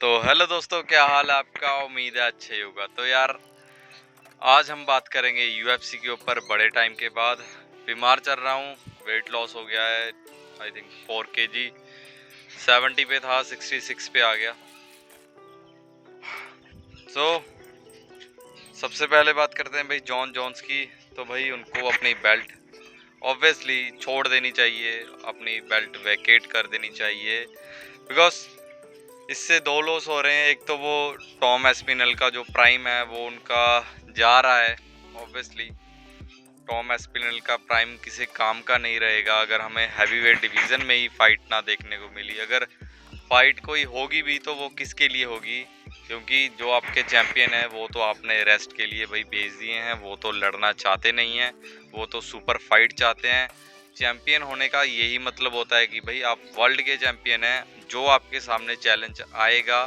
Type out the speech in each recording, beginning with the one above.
तो हेलो दोस्तों, क्या हाल है आपका। उम्मीद है अच्छे ही होगा। तो यार आज हम बात करेंगे यूएफसी के ऊपर। बड़े टाइम के बाद बीमार चल रहा हूँ, वेट लॉस हो गया है। आई थिंक 4 kg, 70 पे था, 66 पे आ गया। तो सबसे पहले बात करते हैं भाई जॉन जोन्स की। तो भाई उनको अपनी बेल्ट ऑब्वियसली छोड़ देनी चाहिए, अपनी बेल्ट वैकेट कर देनी चाहिए। बिकॉज इससे दो लॉस हो रहे हैं। एक तो वो टॉम एस्पिनल का जो प्राइम है वो उनका जा रहा है। ऑब्वियसली टॉम एस्पिनल का प्राइम किसी काम का नहीं रहेगा अगर हमें हैवीवेट डिवीज़न में ही फाइट ना देखने को मिली। अगर फाइट कोई होगी भी तो वो किसके लिए होगी, क्योंकि जो आपके चैंपियन है वो तो आपने रेस्ट के लिए भाई भेज दिए हैं। वो तो लड़ना चाहते नहीं हैं, वो तो सुपर फाइट चाहते हैं। चैंपियन होने का यही मतलब होता है कि भाई आप वर्ल्ड के चैंपियन हैं। जो आपके सामने चैलेंज आएगा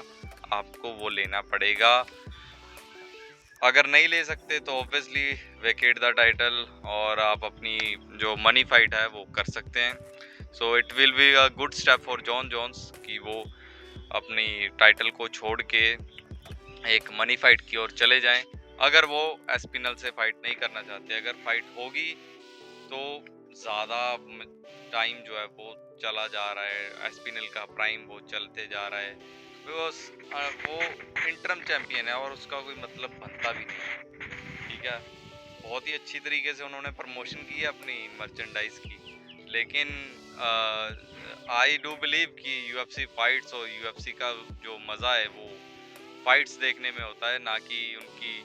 आपको वो लेना पड़ेगा। अगर नहीं ले सकते तो ऑब्वियसली वेकेट द टाइटल और आप अपनी जो मनी फाइट है वो कर सकते हैं। So it will be a good step for John Jones कि वो अपनी टाइटल को छोड़ के एक मनी फाइट की ओर चले जाएं। अगर वो एस्पिनल से फाइट नहीं करना चाहते, अगर फाइट होगी तो ज़्यादा टाइम जो है वो चला जा रहा है, एस्पिनल का प्राइम वो चलते जा रहा है। बिकॉज वो इंटरम चैंपियन है और उसका कोई मतलब बनता भी नहीं है। ठीक है, बहुत ही अच्छी तरीके से उन्होंने प्रमोशन की है अपनी मर्चेंडाइज की। लेकिन आई डू बिलीव कि यूएफसी फाइट्स और यूएफसी का जो मज़ा है वो फाइट्स देखने में होता है, ना कि उनकी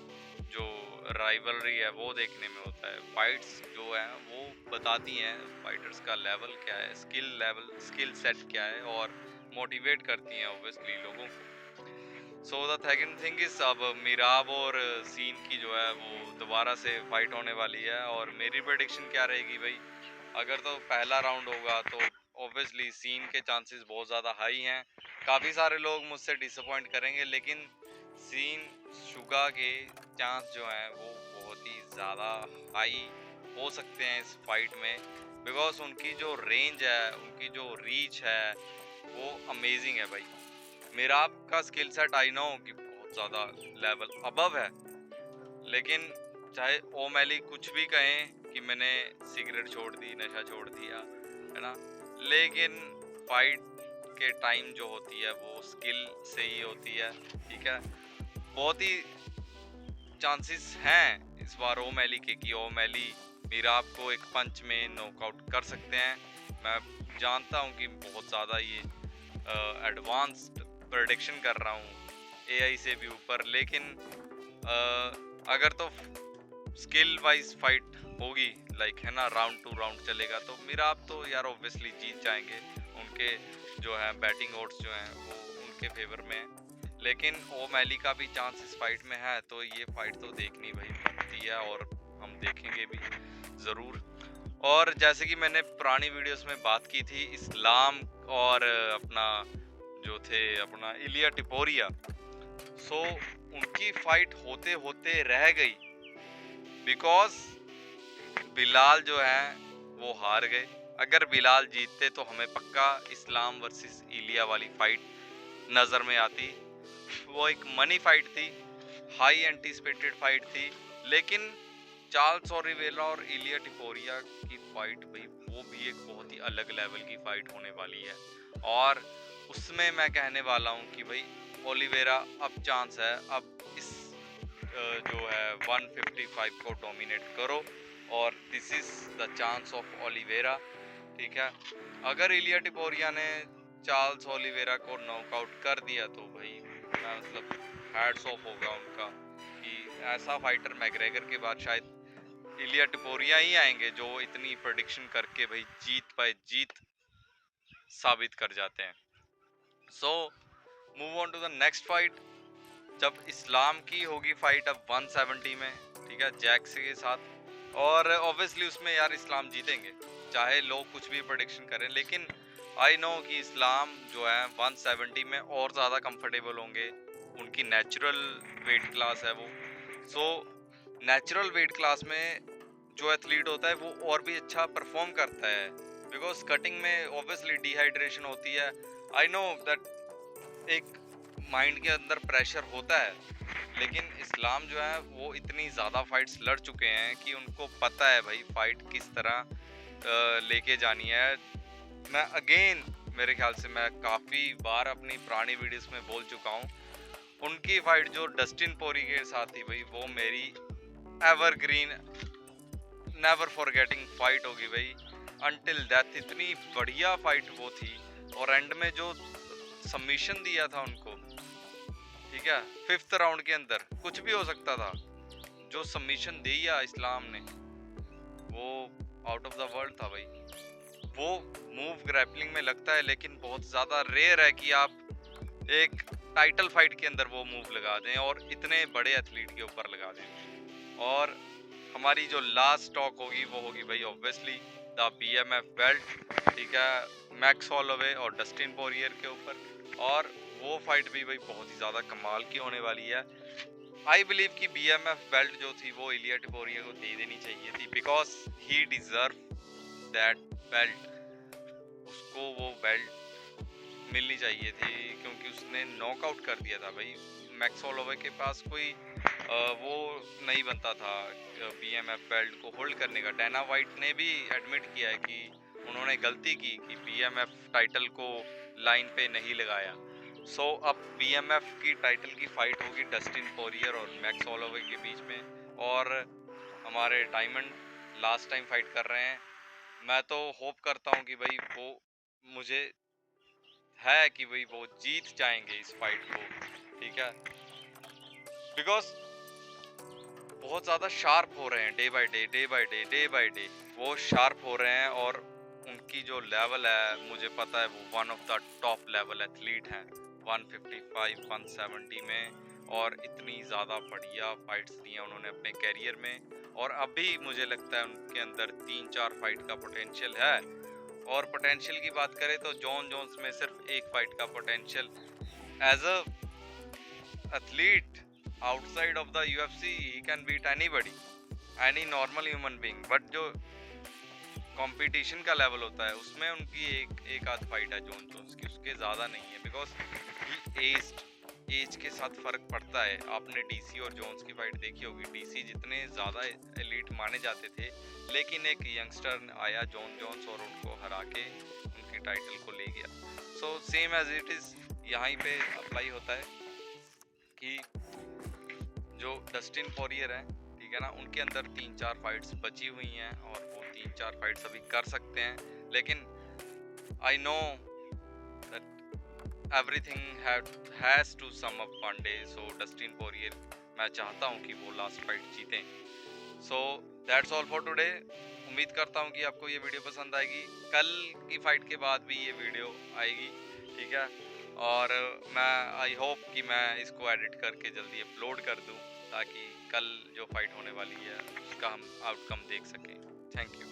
जो राइवलरी है वो देखने में होता है। फाइट्स जो है वो बताती हैं फाइटर्स का लेवल क्या है, स्किल सेट क्या है, और मोटिवेट करती हैं ऑब्वियसली लोगों को। So the second thing is अब मिराब और सीन की जो है वो दोबारा से फाइट होने वाली है। और मेरी प्रेडिक्शन क्या रहेगी भाई, अगर तो पहला राउंड होगा तो ऑब्वियसली सीन के चांसेस बहुत ज़्यादा हाई हैं। काफ़ी सारे लोग मुझसे डिसअपॉइंट करेंगे, लेकिन सीन शुगा के चांस जो हैं वो बहुत ही ज़्यादा हाई हो सकते हैं इस फाइट में। बिकॉज उनकी जो रेंज है, उनकी जो रीच है वो अमेजिंग है भाई। मेरा का स्किल सेट आई नो कि बहुत ज़्यादा लेवल अबव है, लेकिन चाहे ओमैली कुछ भी कहें कि मैंने सिगरेट छोड़ दी, नशा छोड़ दिया, है ना, लेकिन फाइट के टाइम जो होती है वो स्किल से ही होती है। ठीक है, बहुत ही चांसेस हैं इस बार ओमैली के कि ओमैली मीराब को एक पंच में नॉकआउट कर सकते हैं। मैं जानता हूं कि बहुत ज़्यादा ये एडवांस्ड प्रेडिक्शन कर रहा हूं, एआई से भी ऊपर, लेकिन अगर तो स्किल वाइज फाइट होगी, लाइक है ना, राउंड टू राउंड चलेगा, तो मीराब तो यार ऑब्वियसली जीत जाएंगे। उनके जो है बैटिंग ओड्स जो हैं वो उनके फेवर में है। लेकिन ओमैली का भी चांस इस फाइट में है, तो ये फाइट तो देखनी भाई बनती है और हम देखेंगे भी ज़रूर। और जैसे कि मैंने पुरानी वीडियोस में बात की थी, इस्लाम और अपना जो थे अपना इलिया टिपोरिया, सो उनकी फाइट होते होते रह गई बिकॉज बिलाल जो है वो हार गए। अगर बिलाल जीतते तो हमें पक्का इस्लाम वर्सेस इलिया वाली फाइट नज़र में आती। वो एक मनी फाइट थी, हाई एंटिसिपेटेड फाइट थी, लेकिन चार्ल्स ओलिवेरा और इलिया टिपोरिया की फाइट भाई वो भी एक बहुत ही अलग लेवल की फाइट होने वाली है। और उसमें मैं कहने वाला हूँ कि भाई ओलिवेरा अब चांस है, अब इस जो है 155 को डोमिनेट करो, और this is the chance of Oliveira. ठीक है, अगर इलिया टिपोरिया ने चार्ल्स ओलिवेरा को नॉकआउट कर दिया तो भाई मैं मतलब हैट्स ऑफ होगा उनका कि ऐसा फाइटर मैग्रेगर के बाद शायद इलिया टिपोरिया ही आएंगे जो इतनी प्रेडिक्शन करके भाई जीत पाए, जीत साबित कर जाते हैं। So move on to the next fight. जब इस्लाम की होगी फाइट अब 170 में, ठीक है, जैक्स के साथ, और ऑब्वियसली उसमें यार इस्लाम जीतेंगे चाहे लोग कुछ भी प्रेडिक्शन करें। लेकिन आई नो कि इस्लाम जो है 170 में और ज़्यादा कंफर्टेबल होंगे, उनकी नेचुरल वेट क्लास है वो। सो नेचुरल वेट क्लास में जो एथलीट होता है वो और भी अच्छा परफॉर्म करता है, बिकॉज कटिंग में ऑब्वियसली डिहाइड्रेशन होती है। आई नो दैट एक माइंड के अंदर प्रेशर होता है, लेकिन इस्लाम जो है वो इतनी ज़्यादा फाइट्स लड़ चुके हैं कि उनको पता है भाई फाइट किस तरह लेके जानी है। मैं अगेन मेरे ख्याल से मैं काफ़ी बार अपनी पुरानी वीडियोस में बोल चुका हूँ, उनकी फाइट जो डस्टिन पोरी के साथ थी भाई, वो मेरी एवरग्रीन नेवर फॉरगेटिंग फाइट होगी भाई अनटिल डेथ। इतनी बढ़िया फाइट वो थी, और एंड में जो सबमिशन दिया था उनको, ठीक है, 5th राउंड के अंदर कुछ भी हो सकता था, जो सबमिशन दिया इस्लाम ने वो आउट ऑफ द वर्ल्ड था भाई। वो मूव ग्रैपलिंग में लगता है, लेकिन बहुत ज़्यादा रेयर है कि आप एक टाइटल फाइट के अंदर वो मूव लगा दें और इतने बड़े एथलीट के ऊपर लगा दें। और हमारी जो लास्ट टॉक होगी वो होगी भाई ऑब्वियसली द BMF बेल्ट, ठीक है, मैक्स हॉलोवे और डस्टिन पोरियर के ऊपर। और वो फाइट भी भाई बहुत ही ज़्यादा कमाल की होने वाली है। आई बिलीव कि BMF बेल्ट जो थी वो इलिया टिपोरिया को दे देनी चाहिए थी, because he deserve that belt. उसको वो बेल्ट मिलनी चाहिए थी, क्योंकि उसने नॉकआउट कर दिया था भाई। मैक्स हॉलोवे के पास कोई वो नहीं बनता था BMF बेल्ट को होल्ड करने का। डैना वाइट ने भी एडमिट किया है कि उन्होंने गलती की कि BMF टाइटल को लाइन पे नहीं लगाया। सो अब BMF की टाइटल की फाइट होगी डस्टिन पोरियर और मैक्स हॉलोवे के बीच में, और हमारे डायमंड लास्ट टाइम फाइट कर रहे हैं। मैं तो होप करता हूँ कि भाई वो, मुझे है कि भाई वो जीत जाएंगे इस फाइट को, ठीक है, बिकॉज बहुत ज़्यादा शार्प हो रहे हैं day by day day by day day by day. वो शार्प हो रहे हैं, और उनकी जो लेवल है मुझे पता है वो one of the top level athlete हैं 155 170 में। और इतनी ज़्यादा बढ़िया फाइट्स दी हैं उन्होंने अपने कैरियर में, और अभी मुझे लगता है उनके अंदर 3-4 फाइट का पोटेंशियल है। और पोटेंशियल की बात करें तो जॉन जोन्स में सिर्फ एक फाइट का potential. As a athlete outside of the UFC, he can beat anybody, any normal human being, but जो कंपटीशन का लेवल होता है उसमें उनकी एक आध फाइट है जॉन जोन्स की, उसके ज़्यादा नहीं है, बिकॉज ही एज के साथ फ़र्क पड़ता है। आपने DC और जोन्स की फाइट देखी होगी, DC जितने ज़्यादा एलीट माने जाते थे, लेकिन एक यंगस्टर आया जॉन जोन्स और उनको हरा के उनकी टाइटल को ले गया। So same as it is यहाँ पे अप्लाई होता है कि जो डस्टिन पोरियर है, ठीक है ना, उनके अंदर 3-4 फाइट्स बची हुई हैं, और वो 3-4 फाइट्स अभी कर सकते हैं। लेकिन I know that everything has to sum up one day. So Dustin Poirier, मैं चाहता हूँ कि वो लास्ट फाइट जीतें। So that's all for today. उम्मीद करता हूँ कि आपको ये वीडियो पसंद आएगी। कल की फाइट के बाद भी ये वीडियो आएगी, ठीक है, और मैं आई होप कि मैं इसको एडिट करके जल्दी अपलोड कर दूं, ताकि कल जो फाइट होने वाली है उसका हम आउटकम देख सकें। Thank you.